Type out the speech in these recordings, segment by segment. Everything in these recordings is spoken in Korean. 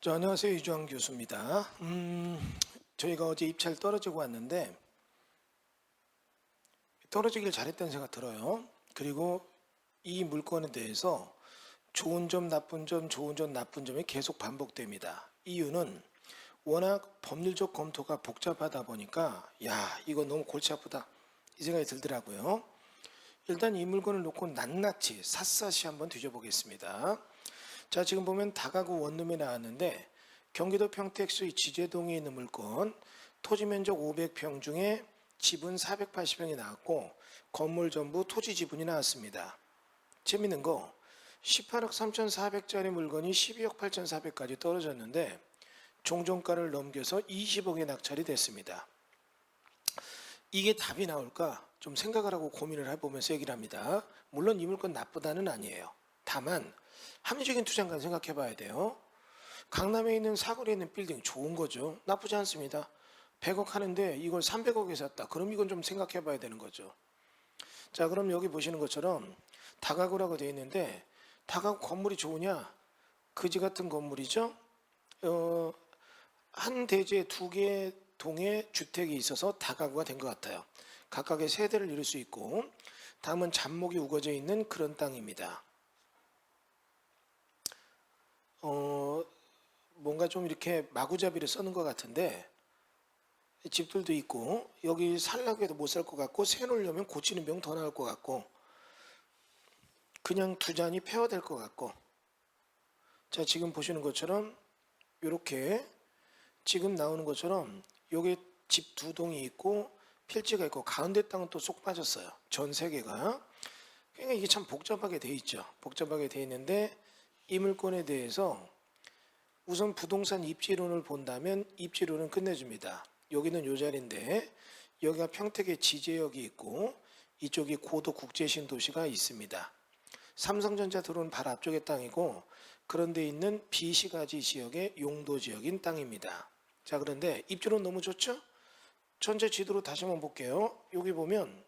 안녕하세요. 이주환 교수입니다. 저희가 어제 입찰 떨어지고 왔는데 떨어지길 잘했다는 생각 들어요. 그리고 이 물건에 대해서 좋은 점, 나쁜 점, 좋은 점, 나쁜 점이 계속 반복됩니다. 이유는 워낙 법률적 검토가 복잡하다 보니까 이거 너무 골치 아프다 이 생각이 들더라고요. 일단 이 물건을 놓고 낱낱이 샅샅이 한번 뒤져보겠습니다. 자, 지금 보면 다가구 원룸이 나왔는데 경기도 평택시 지제동에 있는 물건, 토지 면적 500평 중에 지분 480평이 나왔고 건물 전부 토지 지분이 나왔습니다. 재밌는 거 18억 3,400짜리 물건이 12억 8,400까지 떨어졌는데 종전가를 넘겨서 20억에 낙찰이 됐습니다. 이게 답이 나올까 좀 생각을 하고 고민을 해보면서 얘기를 합니다. 물론 이 물건 나쁘다는 아니에요. 다만 합리적인 투자인가 생각해 봐야 돼요. 강남에 있는 사거리에 있는 빌딩 좋은 거죠. 나쁘지 않습니다. 100억 하는데 이걸 300억에 샀다. 그럼 이건 좀 생각해 봐야 되는 거죠. 자, 그럼 여기 보시는 것처럼 다가구라고 되어 있는데 다가구 건물이 좋으냐? 그지 같은 건물이죠. 한 대지에 두 개의 동의 주택이 있어서 다가구가 된 것 같아요. 각각의 세대를 이룰 수 있고 다음은 잡목이 우거져 있는 그런 땅입니다. 뭔가 좀 이렇게 마구잡이를 써는 것 같은데 집들도 있고 여기 살라고 해도 못 살 것 같고 새 놓으려면 고치는 병 더 나올 것 같고 그냥 두 잔이 폐허될 것 같고 자, 지금 보시는 것처럼 이렇게 지금 나오는 것처럼 여기 집 두 동이 있고 필지가 있고 가운데 땅은 또 쏙 빠졌어요. 전 세 개가. 그러니까 이게 참 복잡하게 돼 있죠. 복잡하게 돼 있는데 이 물건에 대해서 우선 부동산 입지론을 본다면 입지론은 끝내줍니다. 여기는 요 자리인데 여기가 평택의 지제역이 있고 이쪽이 고도 국제신도시가 있습니다. 삼성전자 들어온 바로 앞쪽의 땅이고 그런데 있는 비시가지 지역의 용도 지역인 땅입니다. 자, 그런데 입지론 너무 좋죠? 전체 지도로 다시 한번 볼게요. 여기 보면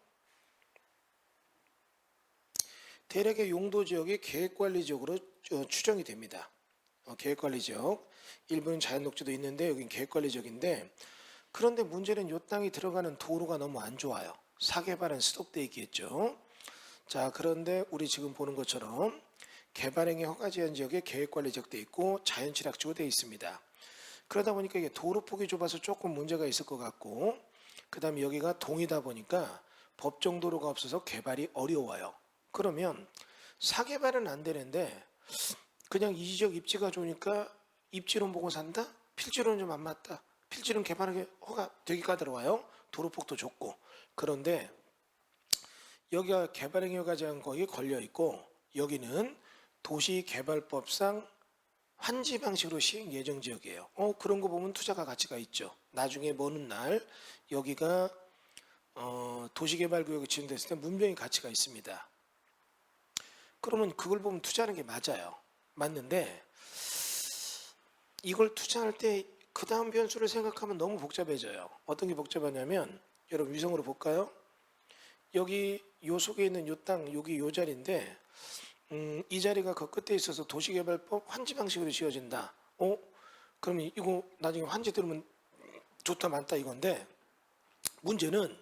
대략의 용도 지역이 계획관리 지역으로 추정이 됩니다. 계획관리 지역, 일부는 자연녹지도 있는데 여긴 계획관리 지역인데 그런데 문제는 이 땅이 들어가는 도로가 너무 안 좋아요. 사개발은 스톱돼 있겠죠. 자, 그런데 우리 지금 보는 것처럼 개발행위 허가 제한 지역에 계획관리 지역돼 있고 자연취락지로 되어 있습니다. 그러다 보니까 이게 도로폭이 좁아서 조금 문제가 있을 것 같고 그 다음에 여기가 동이다 보니까 법정 도로가 없어서 개발이 어려워요. 그러면 사개발은 안 되는데 그냥 이 지역 입지가 좋으니까 입지론 보고 산다? 필지론은 좀 안 맞다. 필지론 개발하기 허가 되게 까다로워요. 도로폭도 좁고. 그런데 여기가 개발행위 허가 제한 거기에 걸려 있고 여기는 도시개발법상 환지 방식으로 시행 예정 지역이에요. 그런 거 보면 투자가 가치가 있죠. 나중에 먼 날 여기가 도시개발구역이 지정됐을 때 문명의 가치가 있습니다. 그러면 그걸 보면 투자하는 게 맞아요. 맞는데 이걸 투자할 때 그 다음 변수를 생각하면 너무 복잡해져요. 어떤 게 복잡하냐면 여러분 위성으로 볼까요? 여기 요 속에 있는 요 땅 여기 요 자리인데 이 자리가 그 끝에 있어서 도시개발법 환지 방식으로 지어진다. 그럼 이거 나중에 환지 들으면 좋다 많다 이건데 문제는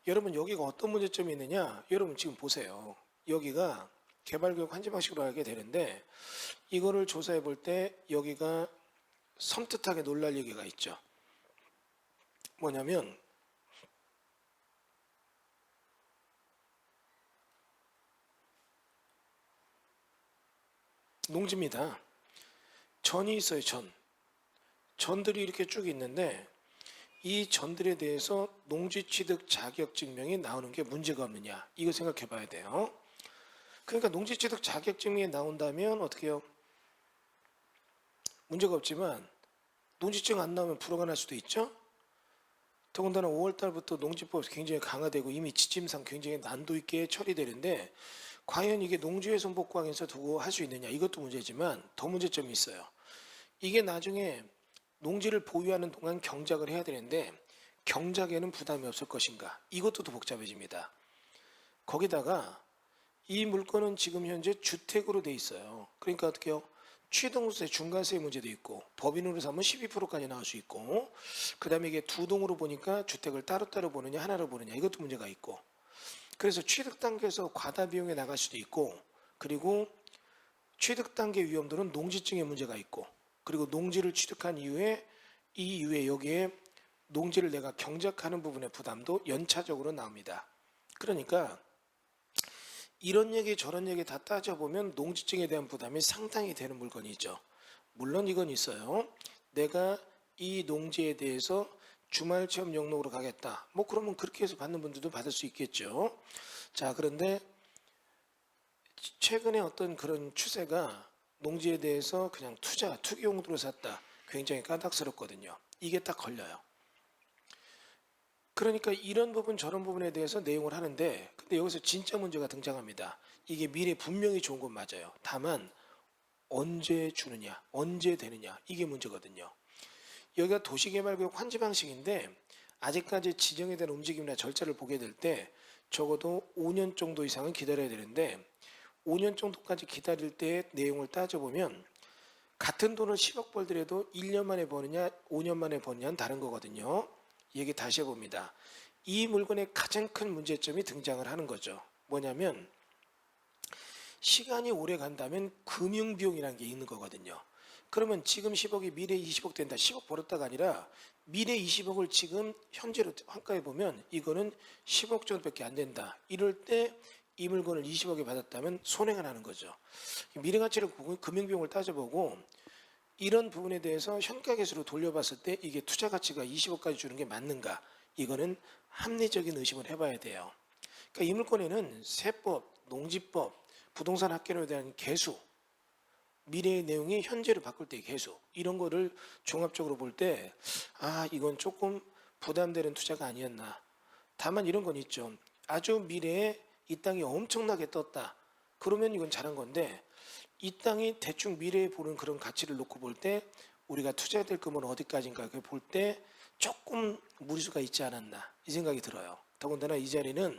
여러분 여기가 어떤 문제점이 있느냐? 여러분 지금 보세요. 여기가 개발구역 환지 방식으로 하게 되는데 이거를 조사해 볼 때 여기가 섬뜩하게 놀랄 얘기가 있죠. 뭐냐면 농지입니다. 전이 있어요. 전들이 이렇게 쭉 있는데 이 전들에 대해서 농지 취득 자격 증명이 나오는 게 문제가 없느냐 이거 생각해 봐야 돼요. 그러니까 농지 취득 자격 증명이 나온다면 어떻게 해요? 문제가 없지만 농지증 안 나오면 불허가 날 수도 있죠. 더군다나 5월달부터 농지법이 굉장히 강화되고 이미 지침상 굉장히 난도 있게 처리되는데 과연 이게 농지훼손 복구항에서 두고 할 수 있느냐 이것도 문제지만 더 문제점이 있어요. 이게 나중에 농지를 보유하는 동안 경작을 해야 되는데 경작에는 부담이 없을 것인가 이것도 더 복잡해집니다. 거기다가 이 물건은 지금 현재 주택으로 돼 있어요. 그러니까 어떻게 해요? 취등록세 중과세 문제도 있고 법인으로 사면 12%까지 나올 수 있고 그다음에 이게 두 동으로 보니까 주택을 따로따로 보느냐 하나로 보느냐 이것도 문제가 있고 그래서 취득 단계에서 과다 비용에 나갈 수도 있고 그리고 취득 단계 위험도는 농지증에 문제가 있고 그리고 농지를 취득한 이후에 여기에 농지를 내가 경작하는 부분의 부담도 연차적으로 나옵니다. 그러니까 이런 얘기 저런 얘기 다 따져보면 농지증에 대한 부담이 상당히 되는 물건이죠. 물론 이건 있어요. 내가 이 농지에 대해서 주말 체험 영록으로 가겠다. 뭐 그러면 그렇게 해서 받는 분들도 받을 수 있겠죠. 자, 그런데 최근에 어떤 그런 추세가 농지에 대해서 그냥 투기 용도로 샀다. 굉장히 까닭스럽거든요. 이게 딱 걸려요. 그러니까 이런 부분 저런 부분에 대해서 내용을 하는데 근데 여기서 진짜 문제가 등장합니다. 이게 미래 분명히 좋은 건 맞아요. 다만 언제 주느냐, 언제 되느냐 이게 문제거든요. 여기가 도시개발구역 환지 방식인데 아직까지 지정에 대한 움직임이나 절차를 보게 될 때 적어도 5년 정도 이상은 기다려야 되는데 5년 정도까지 기다릴 때의 내용을 따져보면 같은 돈을 10억 벌더라도 1년 만에 버느냐 5년 만에 버느냐는 다른 거거든요. 얘기 다시 해봅니다. 이 물건의 가장 큰 문제점이 등장을 하는 거죠. 뭐냐면 시간이 오래 간다면 금융비용이라는 게 있는 거거든요. 그러면 지금 10억이 미래 20억 된다. 10억 벌었다가 아니라 미래 20억을 지금 현재로 환가해 보면 이거는 10억 정도밖에 안 된다. 이럴 때 이 물건을 20억에 받았다면 손해가 나는 거죠. 미래가치를 금융비용을 따져보고 이런 부분에 대해서 현가계수로 돌려봤을 때 이게 투자가치가 20억까지 주는 게 맞는가? 이거는 합리적인 의심을 해봐야 돼요. 그러니까 이 물건에는 세법, 농지법, 부동산 학계로에 대한 개수, 미래의 내용이 현재로 바꿀 때의 개수 이런 거를 종합적으로 볼 때 이건 조금 부담되는 투자가 아니었나. 다만 이런 건 있죠. 아주 미래에 이 땅이 엄청나게 떴다. 그러면 이건 잘한 건데 이 땅이 대충 미래에 보는 그런 가치를 놓고 볼 때 우리가 투자해야 될 금은 어디까지인가 볼 때 조금 무리수가 있지 않았나 이 생각이 들어요. 더군다나 이 자리는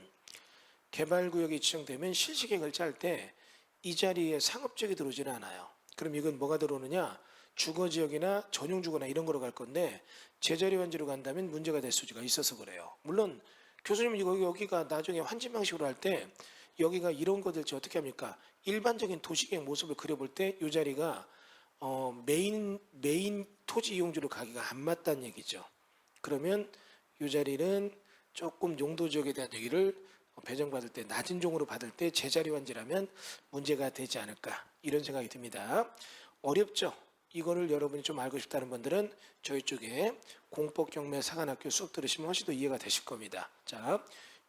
개발구역이 지정되면 실시계획을 짤 때 이 자리에 상업지역이 들어오지는 않아요. 그럼 이건 뭐가 들어오느냐? 주거지역이나 전용주거나 이런 거로 갈 건데 제자리 환지로 간다면 문제가 될 수가 있어서 그래요. 물론 교수님 여기가 나중에 환지 방식으로 할 때 여기가 이런 거 될지 어떻게 합니까? 일반적인 도시계획 모습을 그려볼 때 이 자리가 메인 토지 이용지로 가기가 안 맞다는 얘기죠. 그러면 이 자리는 조금 용도 지역에 대한 얘기를 배정받을 때 낮은 종으로 받을 때 제자리 환지라면 문제가 되지 않을까 이런 생각이 듭니다. 어렵죠? 이거를 여러분이 좀 알고 싶다는 분들은 저희 쪽에 공법경매 사관학교 수업 들으시면 훨씬 더 이해가 되실 겁니다. 자,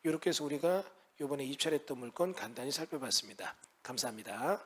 이렇게 해서 우리가 이번에 입찰했던 물건 간단히 살펴봤습니다. 감사합니다.